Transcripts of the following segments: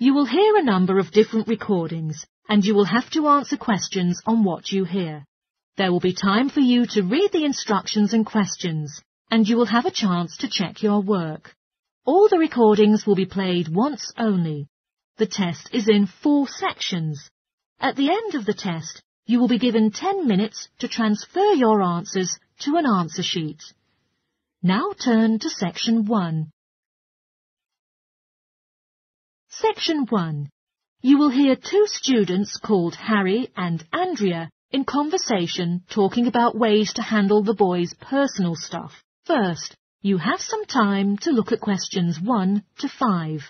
You will hear a number of different recordings, and you will have to answer questions on what you hear. There will be time for you to read the instructions and questions, and you will have a chance to check your work. All the recordings will be played once only. The test is in 4 sections. At the end of the test, you will be given 10 minutes to transfer your answers to an answer sheet. Now turn to Section 1. Section 1. You will hear 2 students called Harry and Andrea in conversation talking about ways to handle the boys' personal stuff. First, you have some time to look at questions 1 to 5.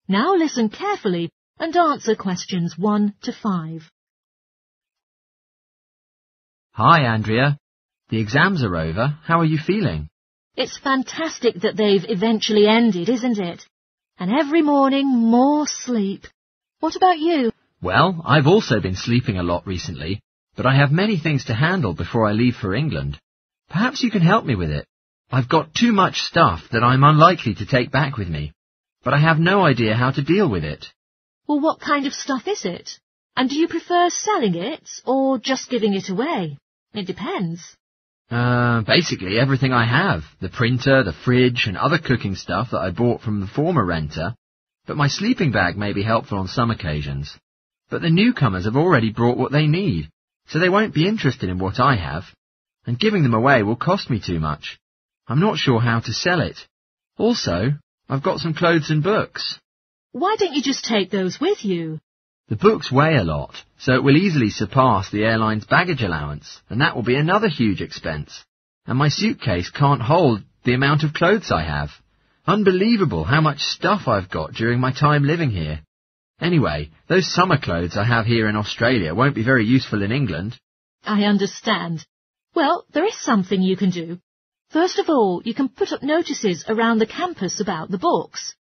Now listen carefully and answer questions 1 to 5. Hi, Andrea. The exams are over. How are you feeling? It's fantastic that they've eventually ended, isn't it? And every morning, more sleep. What about you? Well, I've also been sleeping a lot recently, but I have many things to handle before I leave for England. Perhaps you can help me with it. I've got too much stuff that I'm unlikely to take back with me, but I have no idea how to deal with it. Well, what kind of stuff is it? And do you prefer selling it or just giving it away? It depends. Basically everything I have. The printer, the fridge, and other cooking stuff that I bought from the former renter. But my sleeping bag may be helpful on some occasions. But the newcomers have already brought what they need, so they won't be interested in what I have. And giving them away will cost me too much. I'm not sure how to sell it. Also, I've got some clothes and books. Why don't you just take those with you? The books weigh a lot, so it will easily surpass the airline's baggage allowance, and that will be another huge expense. And my suitcase can't hold the amount of clothes I have. Unbelievable how much stuff I've got during my time living here. Anyway, those summer clothes I have here in Australia won't be very useful in England. I understand. Well, there is something you can do. First of all, you can put up notices around the campus about the books.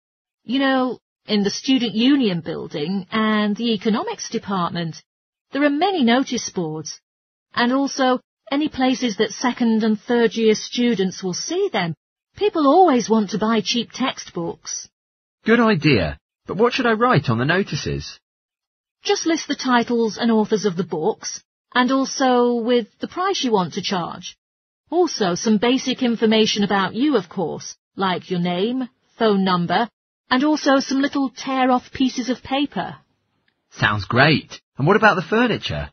You know, in the Student Union building and the Economics department. There are many notice boards. And also, any places that 2nd and 3rd year students will see them. People always want to buy cheap textbooks. Good idea. But what should I write on the notices? Just list the titles and authors of the books, and also with the price you want to charge. Also, some basic information about you, of course, like your name, phone number, and also some little tear-off pieces of paper. Sounds great. And what about the furniture?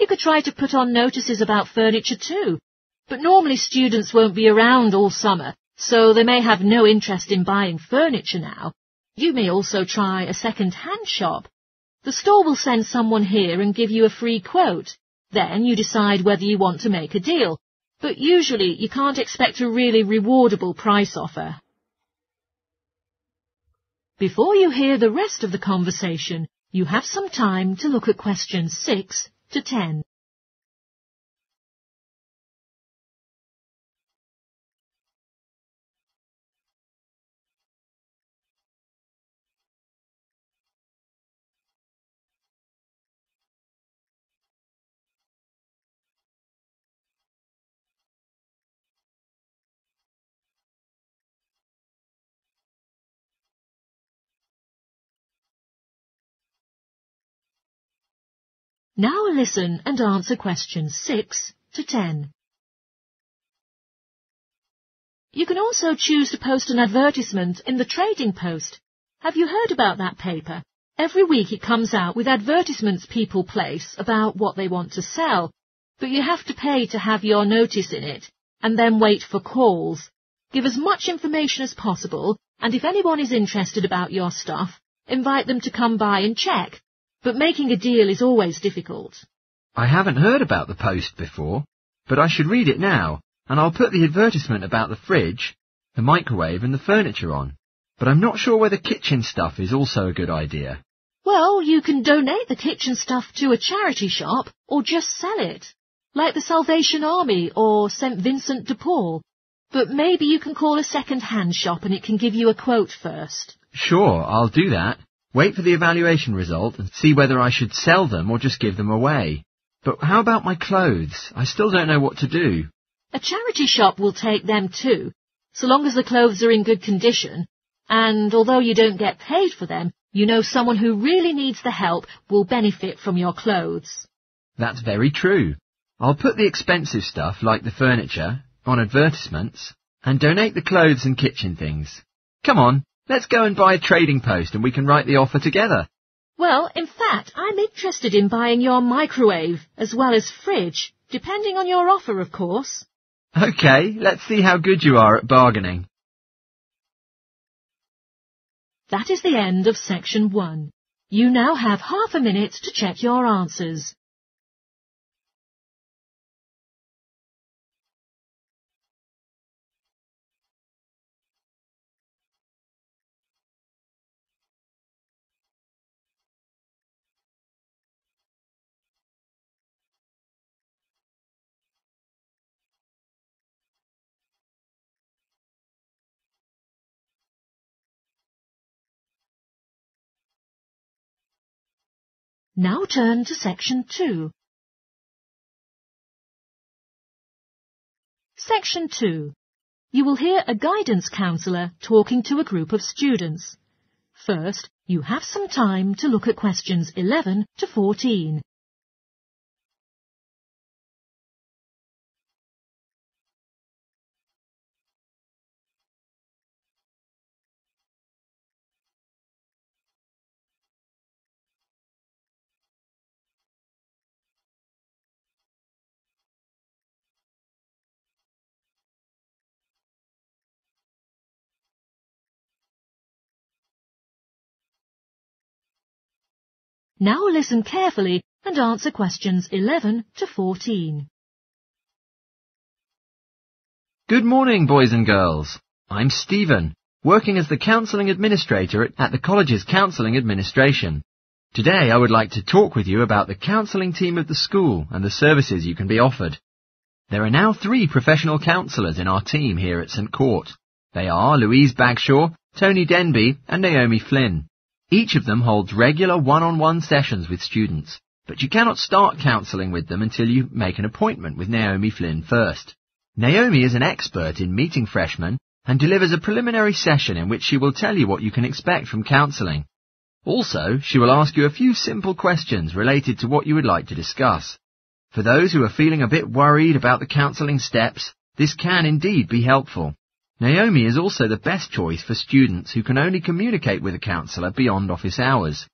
You could try to put on notices about furniture too, but normally students won't be around all summer, so they may have no interest in buying furniture now. You may also try a second-hand shop. The store will send someone here and give you a free quote. Then you decide whether you want to make a deal, but usually you can't expect a really rewardable price offer. Before you hear the rest of the conversation, you have some time to look at questions 6 to 10. Now listen and answer questions 6 to 10. You can also choose to post an advertisement in the Trading Post. Have you heard about that paper? Every week it comes out with advertisements people place about what they want to sell, but you have to pay to have your notice in it, and then wait for calls. Give as much information as possible, and if anyone is interested about your stuff, invite them to come by and check. But making a deal is always difficult. I haven't heard about the Post before, but I should read it now, and I'll put the advertisement about the fridge, the microwave and the furniture on. But I'm not sure whether kitchen stuff is also a good idea. Well, you can donate the kitchen stuff to a charity shop or just sell it, like the Salvation Army or St. Vincent de Paul. But maybe you can call a second-hand shop and it can give you a quote first. Sure, I'll do that. Wait for the evaluation result and see whether I should sell them or just give them away. But how about my clothes? I still don't know what to do. A charity shop will take them too, so long as the clothes are in good condition. And although you don't get paid for them, you know someone who really needs the help will benefit from your clothes. That's very true. I'll put the expensive stuff, like the furniture, on advertisements and donate the clothes and kitchen things. Come on, let's go and buy a trading post and we can write the offer together. Well, in fact, I'm interested in buying your microwave as well as fridge, depending on your offer, of course. OK, let's see how good you are at bargaining. That is the end of section 1. You now have half a minute to check your answers. Now turn to section 2. Section 2. You will hear a guidance counsellor talking to a group of students. First, you have some time to look at questions 11 to 14. Now listen carefully and answer questions 11 to 14. Good morning, boys and girls. I'm Stephen, working as the counselling administrator at the college's counselling administration. Today I would like to talk with you about the counselling team of the school and the services you can be offered. There are now 3 professional counsellors in our team here at St Court. They are Louise Bagshaw, Tony Denby and Naomi Flynn. Each of them holds regular one-on-one sessions with students, but you cannot start counselling with them until you make an appointment with Naomi Flynn first. Naomi is an expert in meeting freshmen and delivers a preliminary session in which she will tell you what you can expect from counselling. Also, she will ask you a few simple questions related to what you would like to discuss. For those who are feeling a bit worried about the counselling steps, this can indeed be helpful. Naomi is also the best choice for students who can only communicate with a counsellor beyond office hours.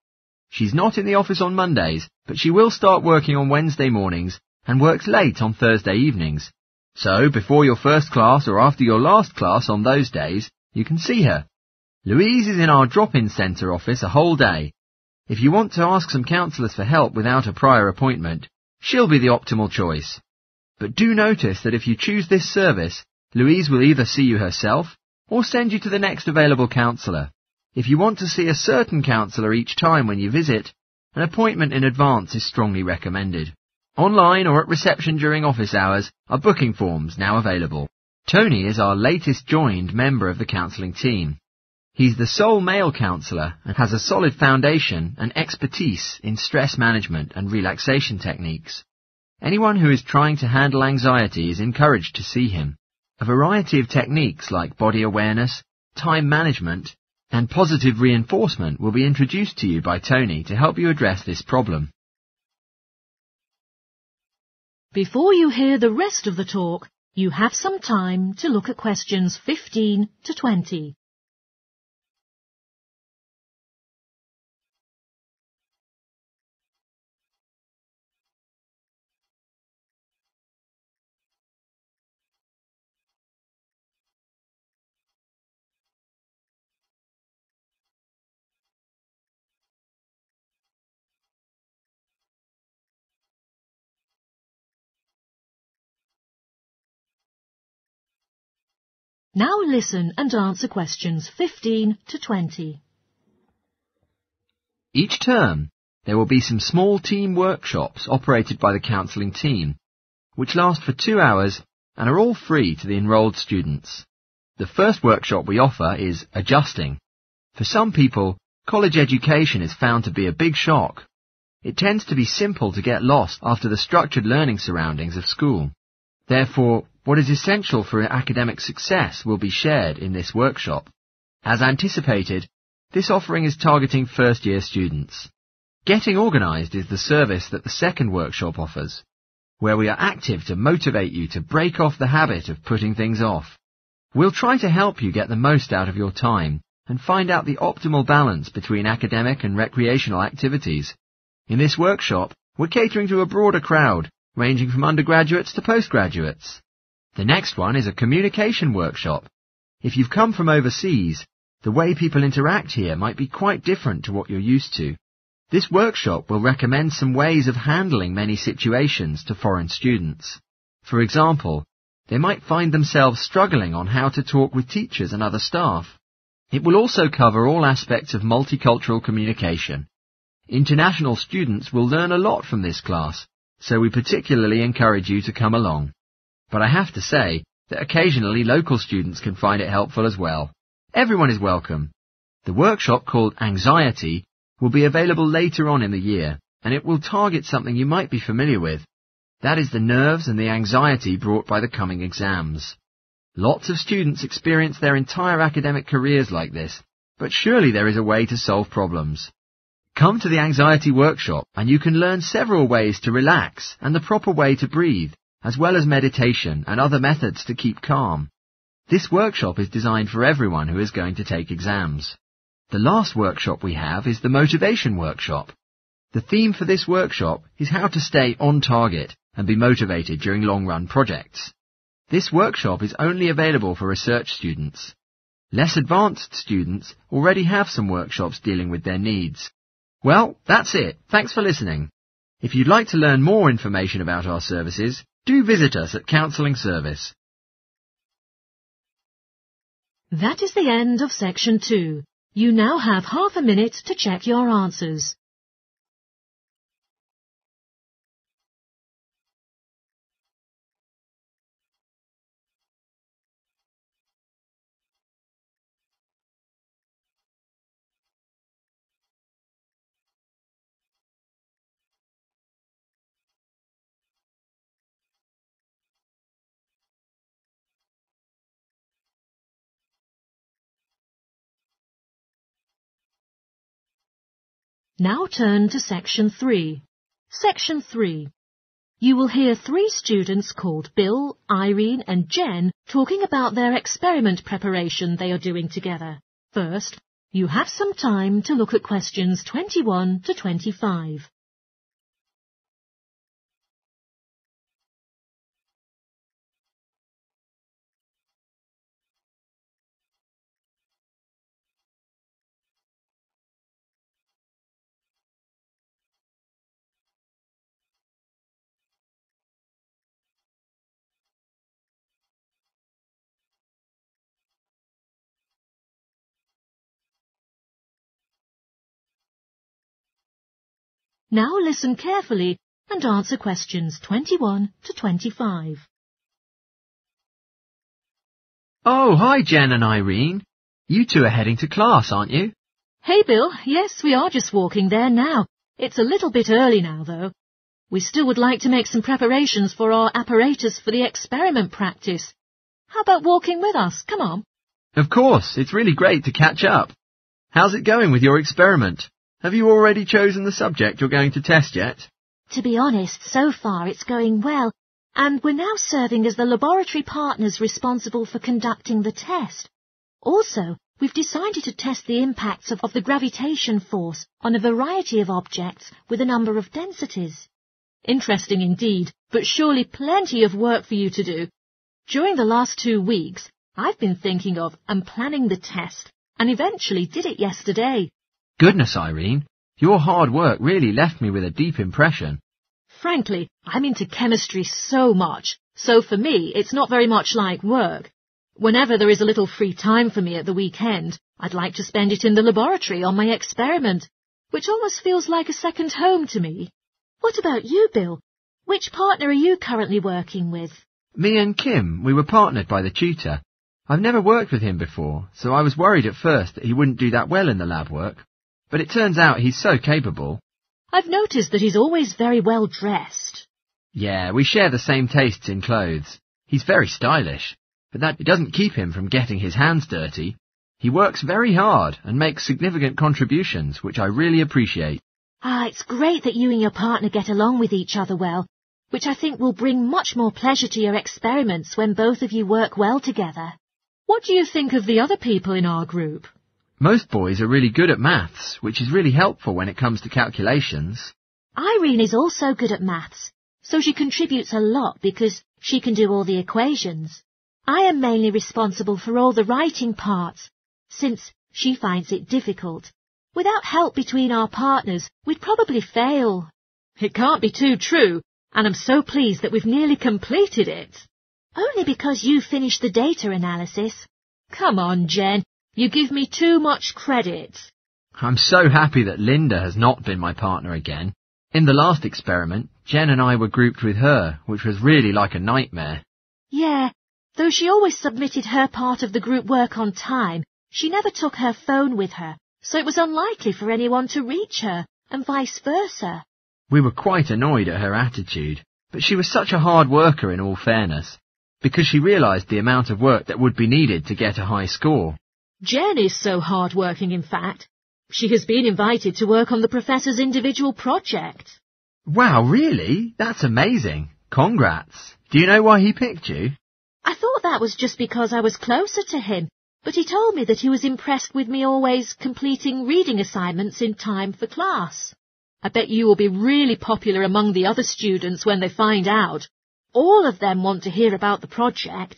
She's not in the office on Mondays, but she will start working on Wednesday mornings and works late on Thursday evenings. So, before your first class or after your last class on those days, you can see her. Louise is in our drop-in centre office a whole day. If you want to ask some counsellors for help without a prior appointment, she'll be the optimal choice. But do notice that if you choose this service, Louise will either see you herself or send you to the next available counsellor. If you want to see a certain counsellor each time when you visit, an appointment in advance is strongly recommended. Online or at reception during office hours are booking forms now available. Tony is our latest joined member of the counselling team. He's the sole male counsellor and has a solid foundation and expertise in stress management and relaxation techniques. Anyone who is trying to handle anxiety is encouraged to see him. A variety of techniques like body awareness, time management, and positive reinforcement will be introduced to you by Tony to help you address this problem. Before you hear the rest of the talk, you have some time to look at questions 15 to 20. Now listen and answer questions 15 to 20. Each term, there will be some small team workshops operated by the counselling team, which last for 2 hours and are all free to the enrolled students. The first workshop we offer is adjusting. For some people, college education is found to be a big shock. It tends to be simple to get lost after the structured learning surroundings of school. Therefore, what is essential for academic success will be shared in this workshop. As anticipated, this offering is targeting first-year students. Getting organised is the service that the second workshop offers, where we are active to motivate you to break off the habit of putting things off. We'll try to help you get the most out of your time and find out the optimal balance between academic and recreational activities. In this workshop, we're catering to a broader crowd, ranging from undergraduates to postgraduates. The next one is a communication workshop. If you've come from overseas, the way people interact here might be quite different to what you're used to. This workshop will recommend some ways of handling many situations to foreign students. For example, they might find themselves struggling on how to talk with teachers and other staff. It will also cover all aspects of multicultural communication. International students will learn a lot from this class, so we particularly encourage you to come along. But I have to say that occasionally local students can find it helpful as well. Everyone is welcome. The workshop called Anxiety will be available later on in the year, and it will target something you might be familiar with. That is the nerves and the anxiety brought by the coming exams. Lots of students experience their entire academic careers like this, but surely there is a way to solve problems. Come to the Anxiety Workshop and you can learn several ways to relax and the proper way to breathe, as well as meditation and other methods to keep calm. This workshop is designed for everyone who is going to take exams. The last workshop we have is the Motivation Workshop. The theme for this workshop is how to stay on target and be motivated during long-run projects. This workshop is only available for research students. Less advanced students already have some workshops dealing with their needs. Well, that's it. Thanks for listening. If you'd like to learn more information about our services, do visit us at Counselling Service. That is the end of section 2. You now have half a minute to check your answers. Now turn to section 3. Section 3. You will hear 3 students called Bill, Irene and Jen talking about their experiment preparation they are doing together. First, you have some time to look at questions 21 to 25. Now listen carefully and answer questions 21 to 25. Oh, hi Jen and Irene. You two are heading to class, aren't you? Hey Bill, yes, we are just walking there now. It's a little bit early now though. We still would like to make some preparations for our apparatus for the experiment practice. How about walking with us? Come on. Of course, it's really great to catch up. How's it going with your experiment? Have you already chosen the subject you're going to test yet? To be honest, so far it's going well, and we're now serving as the laboratory partners responsible for conducting the test. Also, we've decided to test the impacts of the gravitation force on a variety of objects with a number of densities. Interesting indeed, but surely plenty of work for you to do. During the last 2 weeks, I've been thinking of and planning the test, and eventually did it yesterday. Goodness, Irene, your hard work really left me with a deep impression. Frankly, I'm into chemistry so much, so for me it's not very much like work. Whenever there is a little free time for me at the weekend, I'd like to spend it in the laboratory on my experiment. which almost feels like a second home to me. What about you, Bill? Which partner are you currently working with? Me and Kim, we were partnered by the tutor. I've never worked with him before, so I was worried at first that he wouldn't do that well in the lab work. But it turns out he's so capable. I've noticed that he's always very well dressed. Yeah, we share the same tastes in clothes. He's very stylish, but that doesn't keep him from getting his hands dirty. He works very hard and makes significant contributions, which I really appreciate. It's great that you and your partner get along with each other well, which I think will bring much more pleasure to your experiments when both of you work well together. What do you think of the other people in our group? Most boys are really good at maths, which is really helpful when it comes to calculations. Irene is also good at maths, so she contributes a lot because she can do all the equations. I am mainly responsible for all the writing parts, since she finds it difficult. Without help between our partners, we'd probably fail. It can't be too true, and I'm so pleased that we've nearly completed it. Only because you finished the data analysis. Come on, Jen, you give me too much credit. I'm so happy that Linda has not been my partner again. In the last experiment, Jen and I were grouped with her, which was really like a nightmare. Yeah, though she always submitted her part of the group work on time, she never took her phone with her, so it was unlikely for anyone to reach her, and vice versa. We were quite annoyed at her attitude, but she was such a hard worker in all fairness, because she realised the amount of work that would be needed to get a high score. Jen is so hard-working, in fact. She has been invited to work on the professor's individual project. Wow, really? That's amazing. Congrats. Do you know why he picked you? I thought that was just because I was closer to him, but he told me that he was impressed with me always completing reading assignments in time for class. I bet you will be really popular among the other students when they find out. All of them want to hear about the project.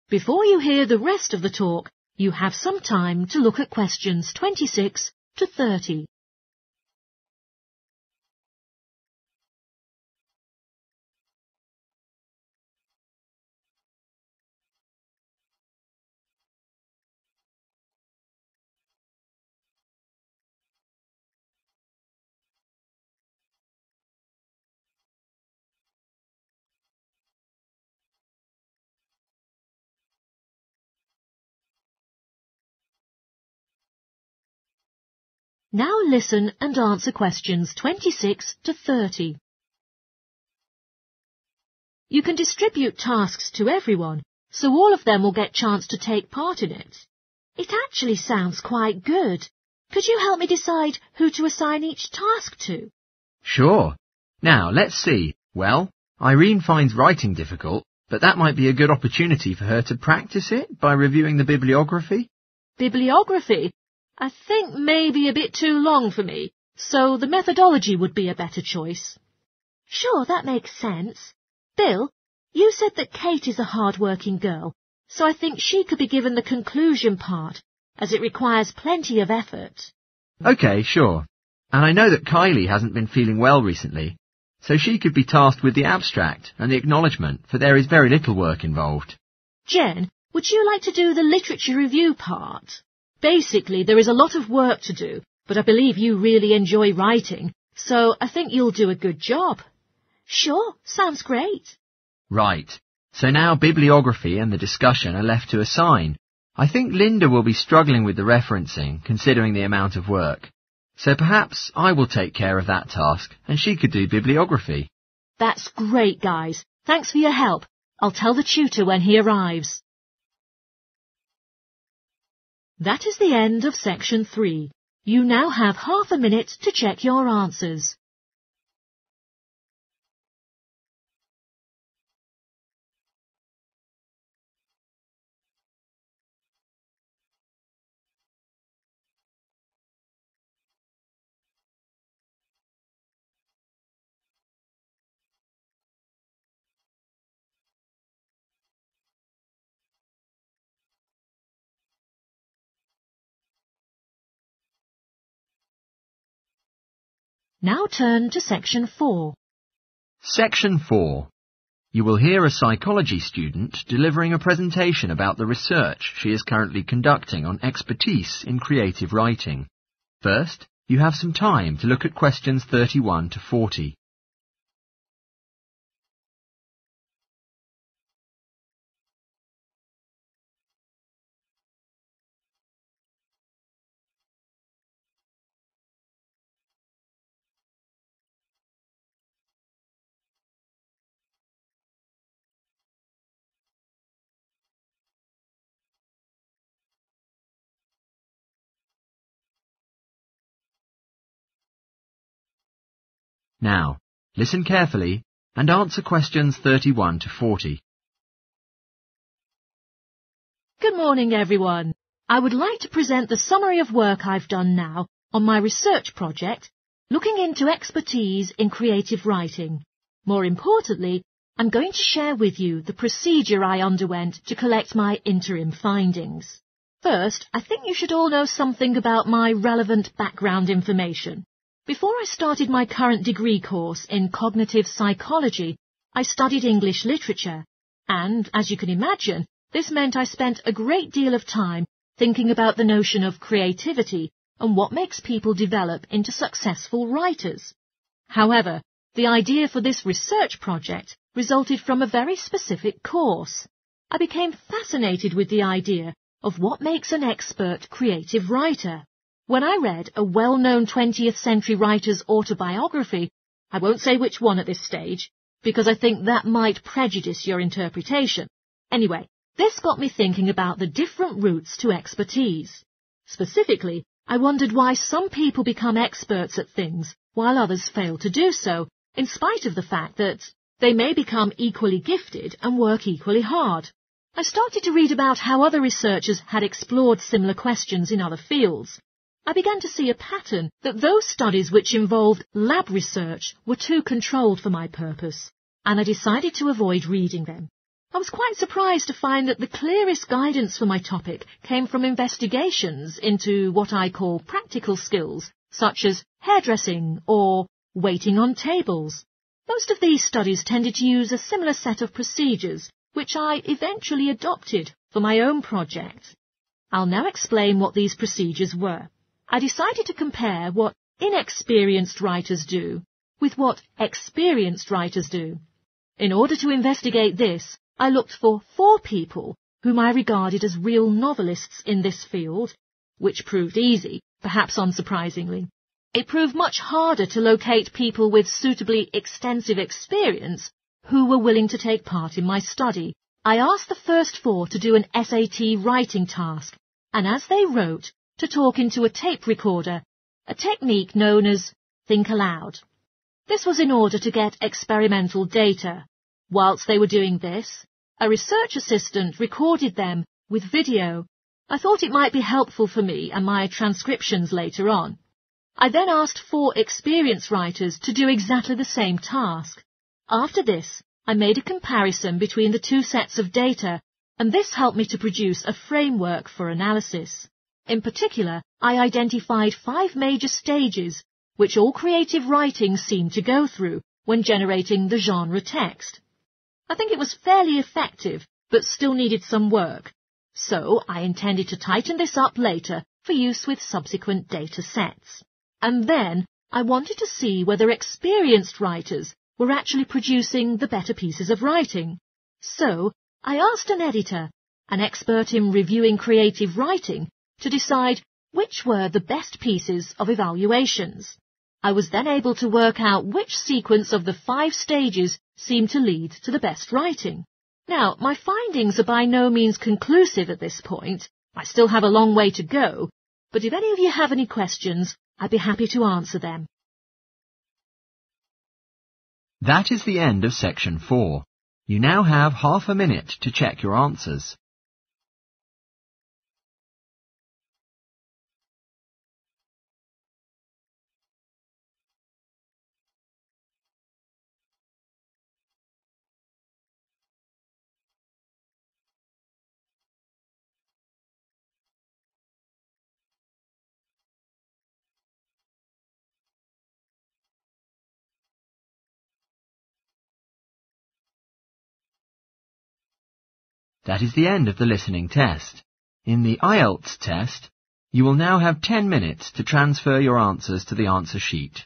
Before you hear the rest of the talk, you have some time to look at questions 26 to 30. Now listen and answer questions 26 to 30. You can distribute tasks to everyone, so all of them will get a chance to take part in it. It actually sounds quite good. Could you help me decide who to assign each task to? Sure. Now, let's see. Well, Irene finds writing difficult, but that might be a good opportunity for her to practice it by reviewing the bibliography. Bibliography? I think maybe a bit too long for me, so the methodology would be a better choice. Sure, that makes sense. Bill, you said that Kate is a hard-working girl, so I think she could be given the conclusion part, as it requires plenty of effort. OK, sure. And I know that Kylie hasn't been feeling well recently, so she could be tasked with the abstract and the acknowledgement, for there is very little work involved. Jen, would you like to do the literature review part? Basically, there is a lot of work to do, but I believe you really enjoy writing, so I think you'll do a good job. Sure, sounds great. Right. So now bibliography and the discussion are left to assign. I think Linda will be struggling with the referencing, considering the amount of work. So perhaps I will take care of that task, and she could do bibliography. That's great, guys. Thanks for your help. I'll tell the tutor when he arrives. That is the end of section 3. You now have half a minute to check your answers. Now turn to section 4. Section 4. You will hear a psychology student delivering a presentation about the research she is currently conducting on expertise in creative writing. First, you have some time to look at questions 31 to 40. Now, listen carefully and answer questions 31 to 40. Good morning, everyone. I would like to present the summary of work I've done now on my research project, looking into expertise in creative writing. More importantly, I'm going to share with you the procedure I underwent to collect my interim findings. First, I think you should all know something about my relevant background information. Before I started my current degree course in cognitive psychology, I studied English literature, and, as you can imagine, this meant I spent a great deal of time thinking about the notion of creativity and what makes people develop into successful writers. However, the idea for this research project resulted from a very specific course. I became fascinated with the idea of what makes an expert creative writer. When I read a well-known 20th century writer's autobiography, I won't say which one at this stage, because I think that might prejudice your interpretation. Anyway, this got me thinking about the different routes to expertise. Specifically, I wondered why some people become experts at things while others fail to do so, in spite of the fact that they may become equally gifted and work equally hard. I started to read about how other researchers had explored similar questions in other fields. I began to see a pattern that those studies which involved lab research were too controlled for my purpose, and I decided to avoid reading them. I was quite surprised to find that the clearest guidance for my topic came from investigations into what I call practical skills, such as hairdressing or waiting on tables. Most of these studies tended to use a similar set of procedures, which I eventually adopted for my own project. I'll now explain what these procedures were. I decided to compare what inexperienced writers do with what experienced writers do. In order to investigate this, I looked for 4 people whom I regarded as real novelists in this field, which proved easy, perhaps unsurprisingly. It proved much harder to locate people with suitably extensive experience who were willing to take part in my study. I asked the first 4 to do an SAT writing task, and as they wrote, to talk into a tape recorder, a technique known as think aloud. This was in order to get experimental data. Whilst they were doing this, a research assistant recorded them with video. I thought it might be helpful for me and my transcriptions later on. I then asked 4 experienced writers to do exactly the same task. After this, I made a comparison between the 2 sets of data, and this helped me to produce a framework for analysis. In particular, I identified 5 major stages which all creative writing seemed to go through when generating the genre text. I think it was fairly effective, but still needed some work, so I intended to tighten this up later for use with subsequent data sets. And then I wanted to see whether experienced writers were actually producing the better pieces of writing. So I asked an editor, an expert in reviewing creative writing, to decide which were the best pieces of evaluations. I was then able to work out which sequence of the 5 stages seemed to lead to the best writing. Now, my findings are by no means conclusive at this point. I still have a long way to go, but if any of you have any questions, I'd be happy to answer them. That is the end of section 4. You now have half a minute to check your answers. That is the end of the listening test. In the IELTS test, you will now have 10 minutes to transfer your answers to the answer sheet.